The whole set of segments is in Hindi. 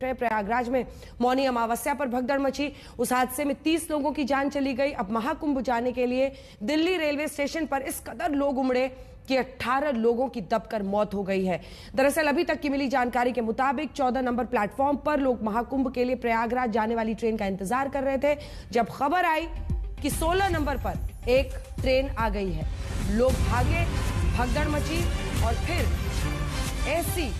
प्रयागराज में मौनी अमावस्या पर भगदड़ मची। उस हादसे में 30 लोगों की जान चली गई। अब महाकुंभ जाने के लिए दिल्ली रेलवे स्टेशन पर इस कदर लोग उमड़े कि 18 लोगों की दबकर मौत हो गई है। दरअसल अभी तक की मिली जानकारी के मुताबिक 14 नंबर प्लेटफॉर्म पर लोग महाकुंभ के लिए प्रयागराज जाने वाली ट्रेन का इंतजार कर रहे थे, जब खबर आई कि 16 नंबर पर एक ट्रेन आ गई है। लोग भागे, भगदड़ मची और फिर ऐसी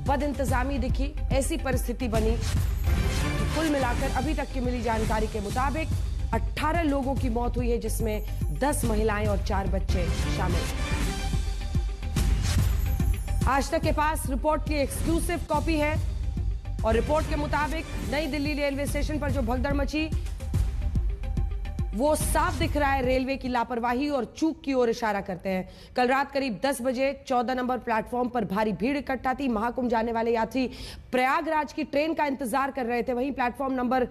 बदइंतजामी दिखी, ऐसी परिस्थिति बनी कि कुल मिलाकर अभी तक की मिली जानकारी के मुताबिक 18 लोगों की मौत हुई है, जिसमें 10 महिलाएं और 4 बच्चे शामिल। आज तक के पास रिपोर्ट की एक्सक्लूसिव कॉपी है और रिपोर्ट के मुताबिक नई दिल्ली रेलवे स्टेशन पर जो भगदड़ मची वो साफ दिख रहा है रेलवे की लापरवाही और चूक की ओर इशारा करते हैं। कल रात करीब 10 बजे 14 नंबर प्लेटफॉर्म पर भारी भीड़ इकट्ठा थी। महाकुंभ जाने वाले यात्री प्रयागराज की ट्रेन का इंतजार कर रहे थे। वहीं प्लेटफॉर्म नंबर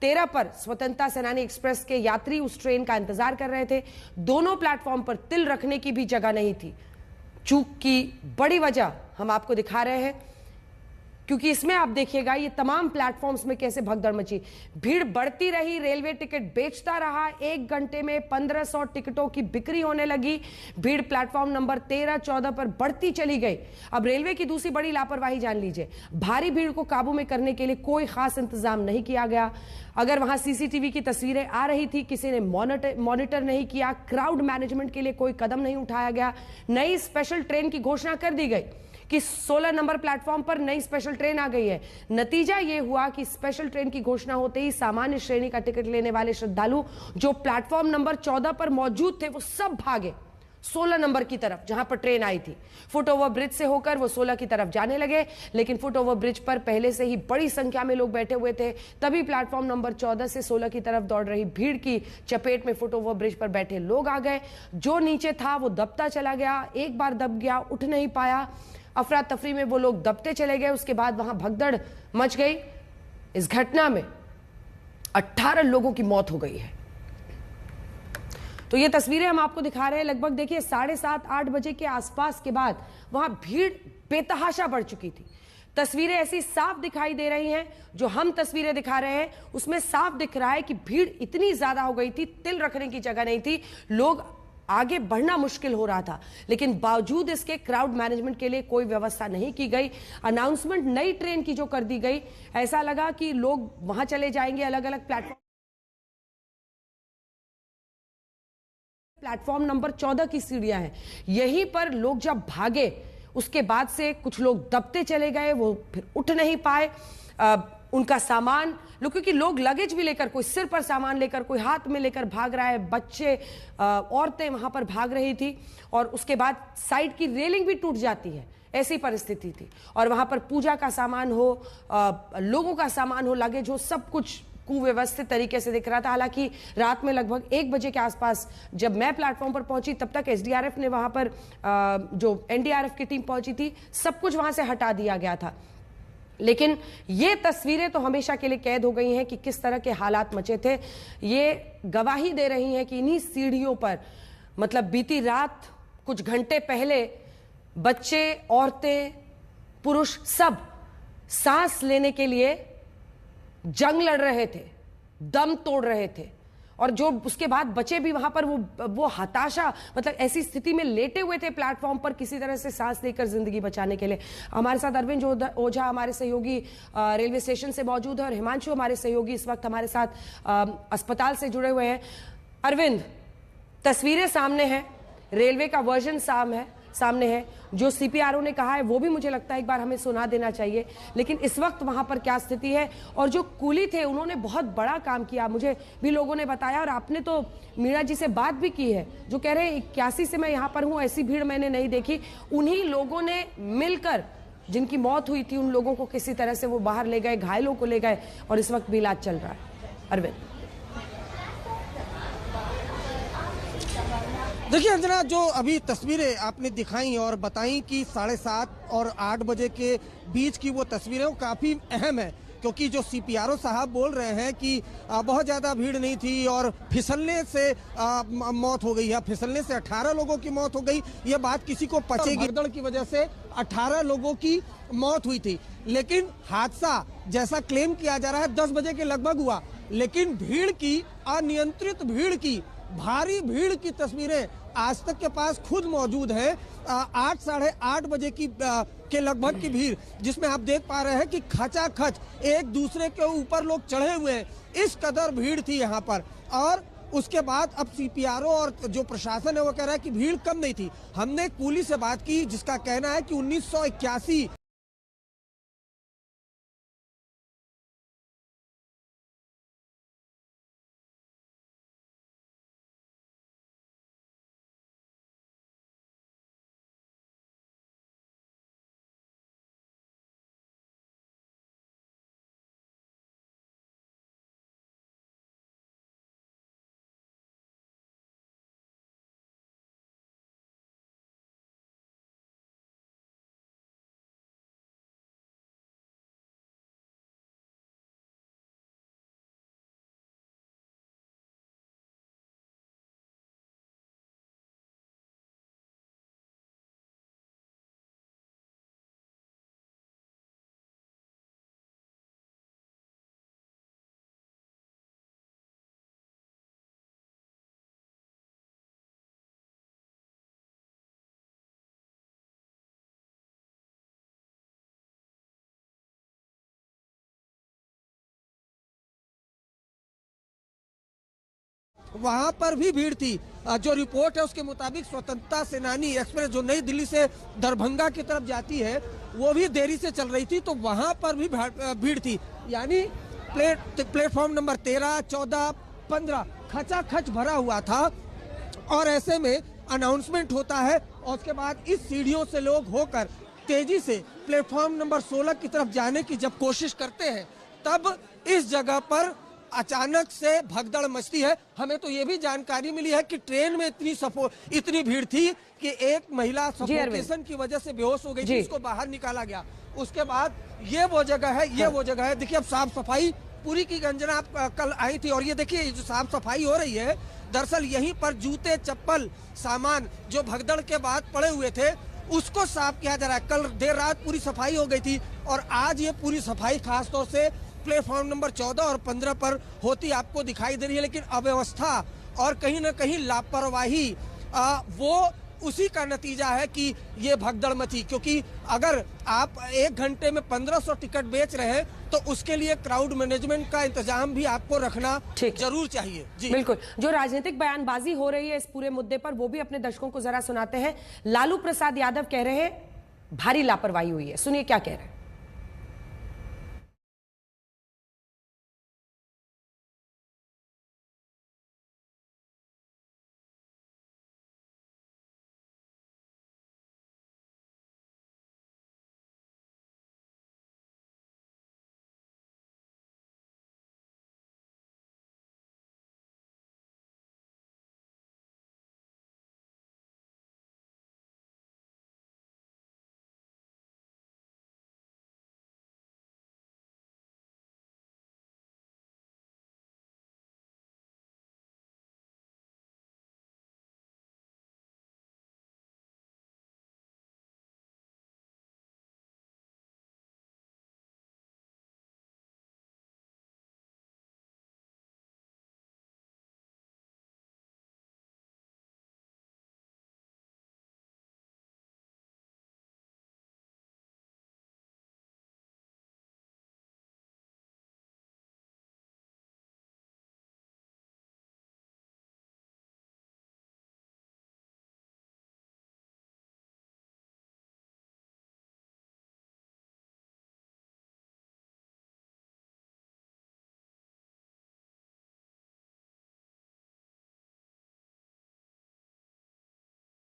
13 पर स्वतंत्रता सेनानी एक्सप्रेस के यात्री उस ट्रेन का इंतजार कर रहे थे। दोनों प्लेटफॉर्म पर तिल रखने की भी जगह नहीं थी। चूक की बड़ी वजह हम आपको दिखा रहे हैं, क्योंकि इसमें आप देखिएगा ये तमाम प्लेटफॉर्म्स में कैसे भगदड़ मची। भीड़ बढ़ती रही, रेलवे टिकट बेचता रहा। 1 घंटे में 1500 टिकटों की बिक्री होने लगी। भीड़ प्लेटफॉर्म नंबर 13, 14 पर बढ़ती चली गई। अब रेलवे की दूसरी बड़ी लापरवाही जान लीजिए। भारी भीड़ को काबू में करने के लिए कोई खास इंतजाम नहीं किया गया। अगर वहां सीसीटीवी की तस्वीरें आ रही थी, किसी ने मॉनिटर नहीं किया। क्राउड मैनेजमेंट के लिए कोई कदम नहीं उठाया गया। नई स्पेशल ट्रेन की घोषणा कर दी गई कि 16 नंबर प्लेटफॉर्म पर नई स्पेशल ट्रेन आ गई है। नतीजा यह हुआ कि स्पेशल ट्रेन की घोषणा होते ही सामान्य श्रेणी का टिकट लेने वाले श्रद्धालु जो प्लेटफॉर्म नंबर 14 पर मौजूद थे वो सब भागे 16 नंबर की तरफ, जहां पर ट्रेन आई थी। फुट ओवर ब्रिज से होकर वो 16 की तरफ जाने लगे, लेकिन फुट ओवर ब्रिज पर पहले से ही बड़ी संख्या में लोग बैठे हुए थे। तभी प्लेटफॉर्म नंबर 14 से 16 की तरफ दौड़ रही भीड़ की चपेट में फुट ओवर ब्रिज पर बैठे लोग आ गए। जो नीचे था वो दबता चला गया, एक बार दब गया, उठ नहीं पाया। अफरा तफरी में वो लोग दबते चले गए। उसके बाद वहां भगदड़ मच गई। इस घटना में 18 लोगों की मौत हो गई है। तो ये तस्वीरें हम आपको दिखा रहे हैं। लगभग देखिए 7:30-8 बजे के आसपास के बाद वहां भीड़ बेतहाशा बढ़ चुकी थी। तस्वीरें ऐसी साफ दिखाई दे रही हैं, जो हम तस्वीरें दिखा रहे हैं उसमें साफ दिख रहा है कि भीड़ इतनी ज्यादा हो गई थी, तिल रखने की जगह नहीं थी। लोग आगे बढ़ना मुश्किल हो रहा था, लेकिन बावजूद इसके क्राउड मैनेजमेंट के लिए कोई व्यवस्था नहीं की गई। अनाउंसमेंट नई ट्रेन की जो कर दी गई, ऐसा लगा कि लोग वहां चले जाएंगे। अलग अलग प्लेटफॉर्म नंबर 14 की सीढ़ियां हैं, यहीं पर लोग जब भागे उसके बाद से कुछ लोग दबते चले गए, वो फिर उठ नहीं पाए। उनका सामान क्योंकि लोग लगेज भी लेकर, कोई सिर पर सामान लेकर, कोई हाथ में लेकर भाग रहा है। बच्चे, औरतें वहां पर भाग रही थी और उसके बाद साइड की रेलिंग भी टूट जाती है, ऐसी परिस्थिति थी। और वहां पर पूजा का सामान हो, लोगों का सामान हो, लगेज हो, सब कुछ कुव्यवस्थित तरीके से दिख रहा था। हालांकि रात में लगभग 1 बजे के आसपास जब मैं प्लेटफॉर्म पर पहुंची, तब तक एसडीआरएफ ने वहां पर जो एनडीआरएफ की टीम पहुंची थी, सब कुछ वहां से हटा दिया गया था। लेकिन ये तस्वीरें तो हमेशा के लिए कैद हो गई हैं कि किस तरह के हालात मचे थे। ये गवाही दे रही हैं कि इन्हीं सीढ़ियों पर, मतलब बीती रात कुछ घंटे पहले, बच्चे, औरतें, पुरुष सब सांस लेने के लिए जंग लड़ रहे थे, दम तोड़ रहे थे। और जो उसके बाद बचे भी वहां पर वो हताशा, मतलब ऐसी स्थिति में लेटे हुए थे प्लेटफॉर्म पर, किसी तरह से सांस लेकर जिंदगी बचाने के लिए। हमारे साथ अरविंद ओझा हमारे सहयोगी रेलवे स्टेशन से मौजूद है और हिमांशु हमारे सहयोगी इस वक्त हमारे साथ अस्पताल से जुड़े हुए हैं। अरविंद, तस्वीरें सामने हैं, रेलवे का वर्जन सामने है। जो सीपीआरओ ने कहा है वो भी मुझे लगता है एक बार हमें सुना देना चाहिए। लेकिन इस वक्त वहां पर क्या स्थिति है? और जो कुली थे उन्होंने बहुत बड़ा काम किया, मुझे भी लोगों ने बताया, और आपने तो मीणा जी से बात भी की है, जो कह रहे हैं 81 से मैं यहां पर हूं, ऐसी भीड़ मैंने नहीं देखी। उन्हीं लोगों ने मिलकर जिनकी मौत हुई थी उन लोगों को किसी तरह से वो बाहर ले गए, घायलों को ले गए, और इस वक्त भी इलाज चल रहा है। अरविंद, देखिए अंजना, जो अभी तस्वीरें आपने दिखाई और बताई कि 7:30 और 8 बजे के बीच की वो तस्वीरें, वो काफ़ी अहम है, क्योंकि जो सीपीआरओ साहब बोल रहे हैं कि बहुत ज़्यादा भीड़ नहीं थी और फिसलने से मौत हो गई है, फिसलने से 18 लोगों की मौत हो गई, ये बात किसी को पचेगी। भगदड़ की वजह से 18 लोगों की मौत हुई थी, लेकिन हादसा जैसा क्लेम किया जा रहा है 10 बजे के लगभग हुआ, लेकिन भीड़ की, अनियंत्रित भीड़ की, भारी भीड़ की तस्वीरें आज तक के पास खुद मौजूद है। 8 साढ़े 8 बजे की के लगभग की भीड़, जिसमें आप देख पा रहे हैं कि खचाखच एक दूसरे के ऊपर लोग चढ़े हुए हैं, इस कदर भीड़ थी यहाँ पर। और उसके बाद अब सीपीआरओ और जो प्रशासन है वो कह रहा है कि भीड़ कम नहीं थी। हमने कूली से बात की जिसका कहना है कि 1981 वहां पर भी भीड़ थी। जो रिपोर्ट है उसके मुताबिक स्वतंत्रता सेनानी एक्सप्रेस जो नई दिल्ली से दरभंगा की तरफ जाती है वो भी देरी से चल रही थी, तो वहां पर भी भीड़ थी। यानी प्लेटफॉर्म नंबर 13, 14, 15 खचाखच भरा हुआ था। और ऐसे में अनाउंसमेंट होता है और उसके बाद इस सीढ़ियों से लोग होकर तेजी से प्लेटफॉर्म नंबर 16 की तरफ जाने की जब कोशिश करते हैं, तब इस जगह पर अचानक से भगदड़ मचती है। हमें तो ये भी जानकारी मिली है कि ट्रेन में इतनी भीड़ थी कि एक महिला सफोकेशन की वजह से बेहोश हो गई थी, उसको बाहर निकाला गया। उसके बाद ये वो जगह है, देखिए अब साफ सफाई पूरी की गंजना आप कल आई थी और ये देखिए जो साफ सफाई हो रही है, दरअसल यहीं पर जूते, चप्पल, सामान जो भगदड़ के बाद पड़े हुए थे उसको साफ किया जा रहा है। कल देर रात पूरी सफाई हो गई थी और आज ये पूरी सफाई खासतौर से प्लेटफॉर्म नंबर 14 और 15 पर होती आपको दिखाई दे रही है। लेकिन अव्यवस्था और कहीं ना कहीं लापरवाही वो उसी का नतीजा है कि ये भगदड़ मची। क्योंकि अगर आप 1 घंटे में 1500 टिकट बेच रहे हैं तो उसके लिए क्राउड मैनेजमेंट का इंतजाम भी आपको रखना जरूर चाहिए। जी बिल्कुल। जो राजनीतिक बयानबाजी हो रही है इस पूरे मुद्दे पर वो भी अपने दर्शकों को जरा सुनाते हैं। लालू प्रसाद यादव कह रहे हैं भारी लापरवाही हुई है, सुनिए क्या कह रहे हैं।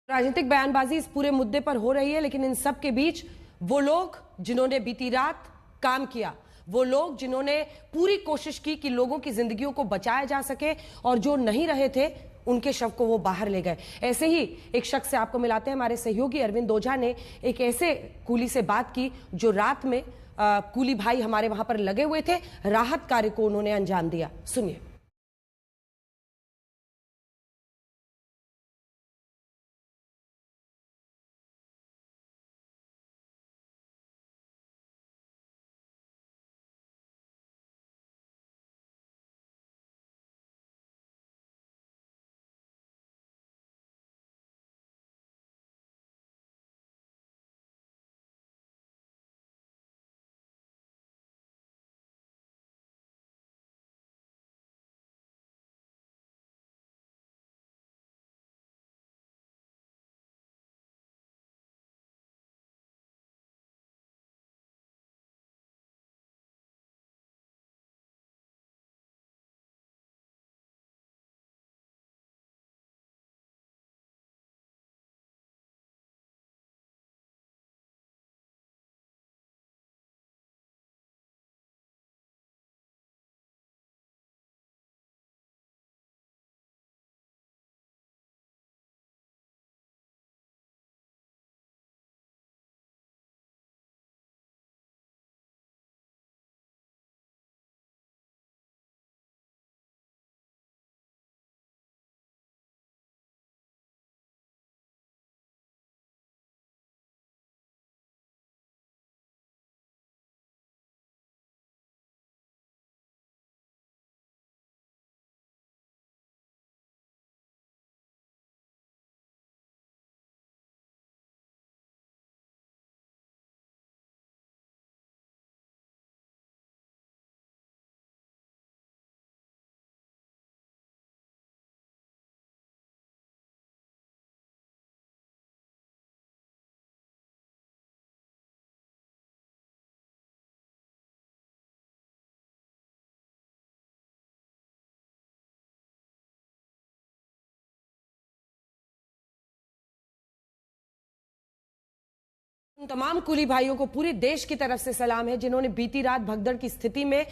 राजनीतिक बयानबाजी इस पूरे मुद्दे पर हो रही है, लेकिन इन सब के बीच वो लोग जिन्होंने बीती रात काम किया, वो लोग जिन्होंने पूरी कोशिश की कि लोगों की जिंदगियों को बचाया जा सके और जो नहीं रहे थे उनके शव को वो बाहर ले गए। ऐसे ही एक शख्स से आपको मिलाते हैं। हमारे सहयोगी अरविंद ओझा ने एक ऐसे कूली से बात की जो रात में कूली भाई हमारे वहां पर लगे हुए थे, राहत कार्य को उन्होंने अंजाम दिया। सुनिए। उन तमाम कुली भाइयों को पूरे देश की तरफ से सलाम है जिन्होंने बीती रात भगदड़ की स्थिति में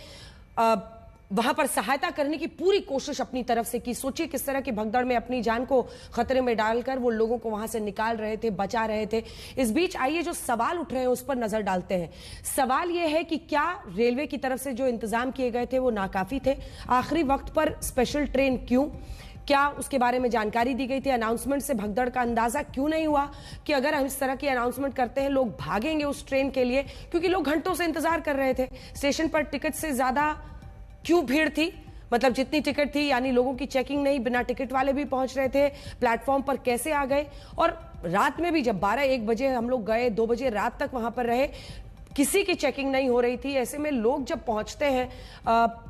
वहां पर सहायता करने की पूरी कोशिश अपनी तरफ से की। सोचिए किस तरह की भगदड़ में अपनी जान को खतरे में डालकर वो लोगों को वहां से निकाल रहे थे, बचा रहे थे। इस बीच आइए जो सवाल उठ रहे हैं उस पर नजर डालते हैं। सवाल यह है कि क्या रेलवे की तरफ से जो इंतजाम किए गए थे वो नाकाफी थे? आखिरी वक्त पर स्पेशल ट्रेन क्यों? क्या उसके बारे में जानकारी दी गई थी? अनाउंसमेंट से भगदड़ का अंदाजा क्यों नहीं हुआ कि अगर हम इस तरह की अनाउंसमेंट करते हैं लोग भागेंगे उस ट्रेन के लिए? क्योंकि लोग घंटों से इंतजार कर रहे थे। स्टेशन पर टिकट से ज्यादा क्यों भीड़ थी? मतलब जितनी टिकट थी, यानी लोगों की चेकिंग नहीं, बिना टिकट वाले भी पहुंच रहे थे। प्लेटफॉर्म पर कैसे आ गए? और रात में भी जब 12-1 बजे हम लोग गए, 2 बजे रात तक वहां पर रहे, किसी की चेकिंग नहीं हो रही थी। ऐसे में लोग जब पहुंचते हैं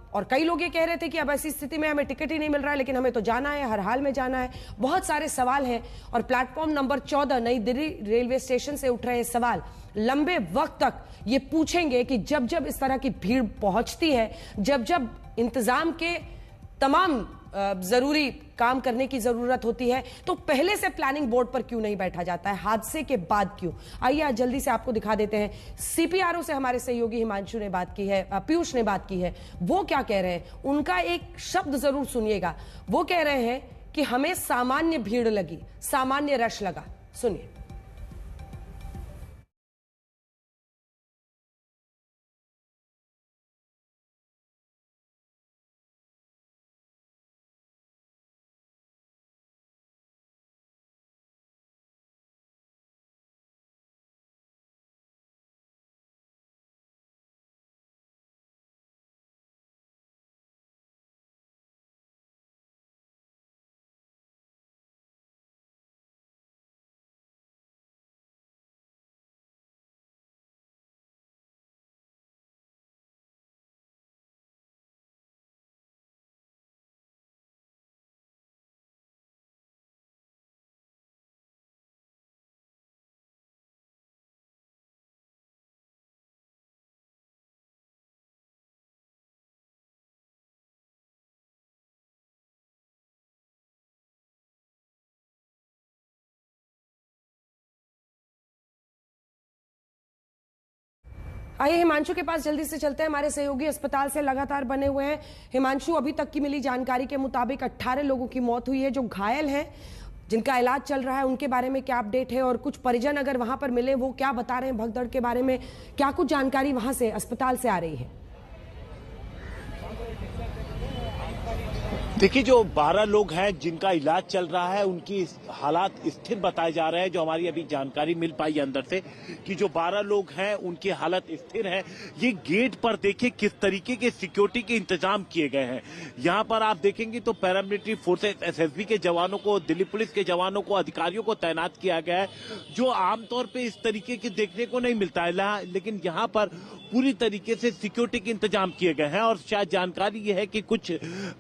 और कई लोग ये कह रहे थे कि अब ऐसी स्थिति में हमें टिकट ही नहीं मिल रहा है, लेकिन हमें तो जाना है, हर हाल में जाना है। बहुत सारे सवाल हैं और प्लेटफॉर्म नंबर 14 नई दिल्ली रेलवे स्टेशन से उठ रहे सवाल लंबे वक्त तक ये पूछेंगे कि जब जब इस तरह की भीड़ पहुंचती है, जब जब इंतजाम के तमाम जरूरी काम करने की जरूरत होती है, तो पहले से प्लानिंग बोर्ड पर क्यों नहीं बैठा जाता है? हादसे के बाद क्यों? आइए आज जल्दी से आपको दिखा देते हैं। सीपीआरओ से हमारे सहयोगी हिमांशु ने बात की है, पीयूष ने बात की है। वो क्या कह रहे हैं, उनका एक शब्द जरूर सुनिएगा। वो कह रहे हैं कि हमें सामान्य भीड़ लगी, सामान्य रश लगा। सुनिए। आइए हिमांशु के पास जल्दी से चलते हैं। हमारे सहयोगी अस्पताल से लगातार बने हुए हैं। हिमांशु, अभी तक की मिली जानकारी के मुताबिक 18 लोगों की मौत हुई है। जो घायल हैं जिनका इलाज चल रहा है उनके बारे में क्या अपडेट है, और कुछ परिजन अगर वहां पर मिले वो क्या बता रहे हैं भगदड़ के बारे में, क्या कुछ जानकारी वहां से अस्पताल से आ रही है? देखिए, जो 12 लोग हैं जिनका इलाज चल रहा है उनकी हालात स्थिर बताए जा रहे हैं। जो हमारी अभी जानकारी मिल पाई है अंदर से कि जो 12 लोग हैं उनकी हालत स्थिर है। ये गेट पर देखिए किस तरीके के सिक्योरिटी के इंतजाम किए गए हैं। यहाँ पर आप देखेंगे तो पैरामिलिट्री फोर्सेस, एसएसबी के जवानों को, दिल्ली पुलिस के जवानों को, अधिकारियों को तैनात किया गया है, जो आमतौर पर इस तरीके के देखने को नहीं मिलता है। लेकिन यहाँ पर पूरी तरीके से सिक्योरिटी के इंतजाम किए गए हैं। और शायद जानकारी ये है कि कुछ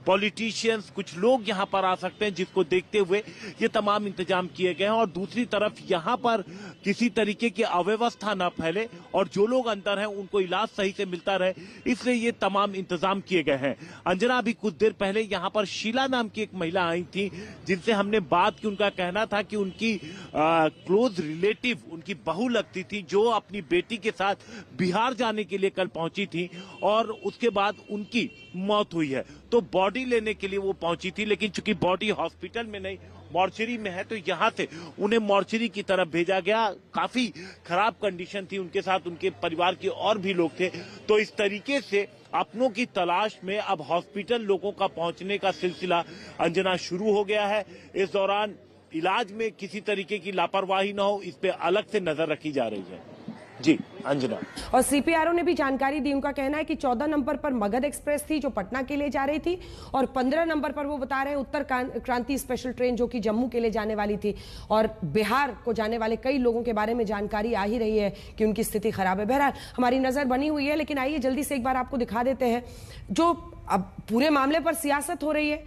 पॉलिटिशियंस, कुछ लोग यहाँ पर आ सकते हैं, जिसको देखते हुए ये तमाम इंतजाम किए गए हैं। और दूसरी तरफ यहाँ पर किसी तरीके की अव्यवस्था न फैले और जो लोग अंदर हैं उनको इलाज सही से मिलता रहे, इसलिए ये तमाम इंतजाम किए गए हैं। अंजना, अभी कुछ देर पहले यहाँ पर शीला नाम की एक महिला आई थी, जिनसे हमने बात की। उनका कहना था कि उनकी क्लोज रिलेटिव, उनकी बहू लगती थी, जो अपनी बेटी के साथ बिहार जाने के लिए कल पहुंची थी और उसके बाद उनकी मौत हुई है। तो बॉडी लेने के लिए वो पहुंची थी, लेकिन चूंकि बॉडी हॉस्पिटल में नहीं मॉर्चरी में है, तो यहां से उन्हें मॉर्चरी की तरफ भेजा गया। काफी खराब कंडीशन थी, उनके साथ उनके परिवार के और भी लोग थे। तो इस तरीके से अपनों की तलाश में अब हॉस्पिटल लोगों का पहुंचने का सिलसिला अंजना शुरू हो गया है। इस दौरान इलाज में किसी तरीके की लापरवाही न हो, इस पे अलग से नजर रखी जा रही है। जी अंजना। और सीपीआरओ ने भी जानकारी दी। उनका कहना है कि 14 नंबर पर मगध एक्सप्रेस थी जो पटना के लिए जा रही थी, और 15 नंबर पर वो बता रहे हैं उत्तर क्रांति स्पेशल ट्रेन जो कि जम्मू के लिए जाने वाली थी। और बिहार को जाने वाले कई लोगों के बारे में जानकारी आ ही रही है कि उनकी स्थिति खराब है। बहरहाल हमारी नजर बनी हुई है, लेकिन आइए जल्दी से एक बार आपको दिखा देते हैं जो अब पूरे मामले पर सियासत हो रही है,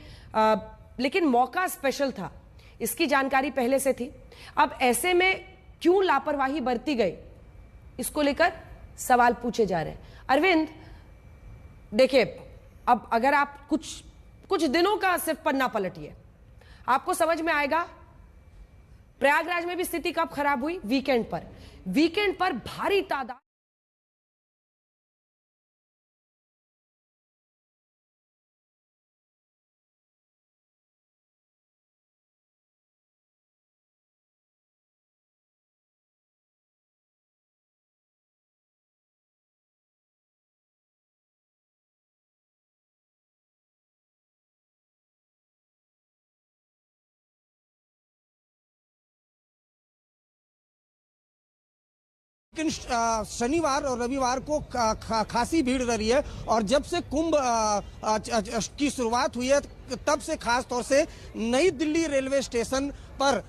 लेकिन मौका स्पेशल था, इसकी जानकारी पहले से थी। अब ऐसे में क्यों लापरवाही बरती गई, इसको लेकर सवाल पूछे जा रहे हैं। अरविंद, देखिए, अब अगर आप कुछ दिनों का सिर्फ पन्ना पलटिए, आपको समझ में आएगा प्रयागराज में भी स्थिति कब खराब हुई। वीकेंड पर भारी तादाद लेकिन शनिवार और रविवार को खासी भीड़ रही है। और जब से कुंभ की शुरुआत हुई है तब से खास तौर से नई दिल्ली रेलवे स्टेशन पर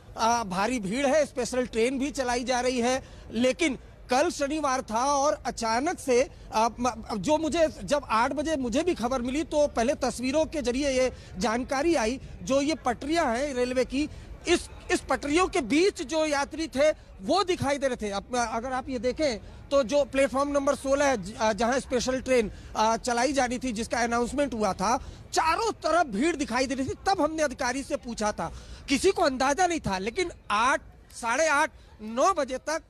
भारी भीड़ है। स्पेशल ट्रेन भी चलाई जा रही है। लेकिन कल शनिवार था और अचानक से जो मुझे जब 8 बजे मुझे भी खबर मिली तो पहले तस्वीरों के जरिए ये जानकारी आई, जो ये पटरियां हैं रेलवे की, इस पटरियों के बीच जो यात्री थे वो दिखाई दे रहे थे। अब अगर आप ये देखें तो जो प्लेटफॉर्म नंबर 16 है जहां स्पेशल ट्रेन चलाई जानी थी, जिसका अनाउंसमेंट हुआ था, चारों तरफ भीड़ दिखाई दे रही थी। तब हमने अधिकारी से पूछा था, किसी को अंदाजा नहीं था, लेकिन 8, साढ़े 8, 9 बजे तक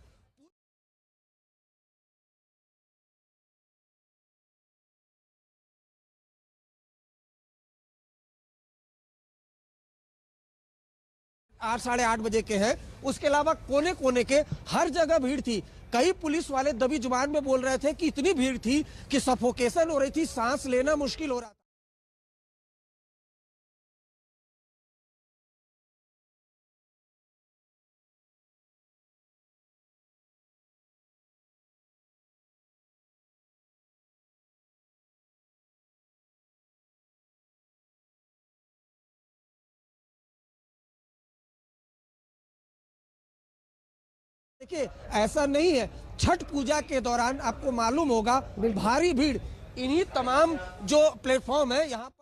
8, साढ़े 8 बजे के हैं। उसके अलावा कोने कोने के हर जगह भीड़ थी। कई पुलिस वाले दबी जुबान में बोल रहे थे कि इतनी भीड़ थी कि सफोकेशन हो रही थी, सांस लेना मुश्किल हो रहा था। देखिए, ऐसा नहीं है। छठ पूजा के दौरान आपको मालूम होगा भारी भीड़ इन्हीं तमाम जो प्लेटफॉर्म है यहाँ पर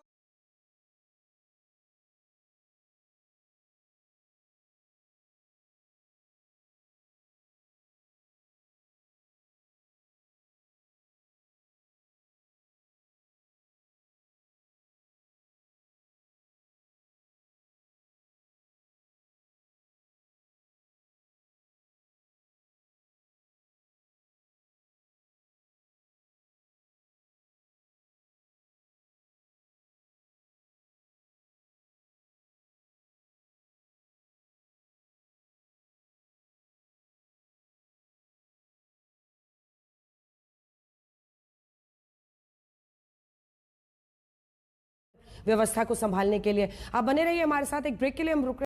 व्यवस्था को संभालने के लिए। आप बने रहिए हमारे साथ, एक ब्रेक के लिए हम रुक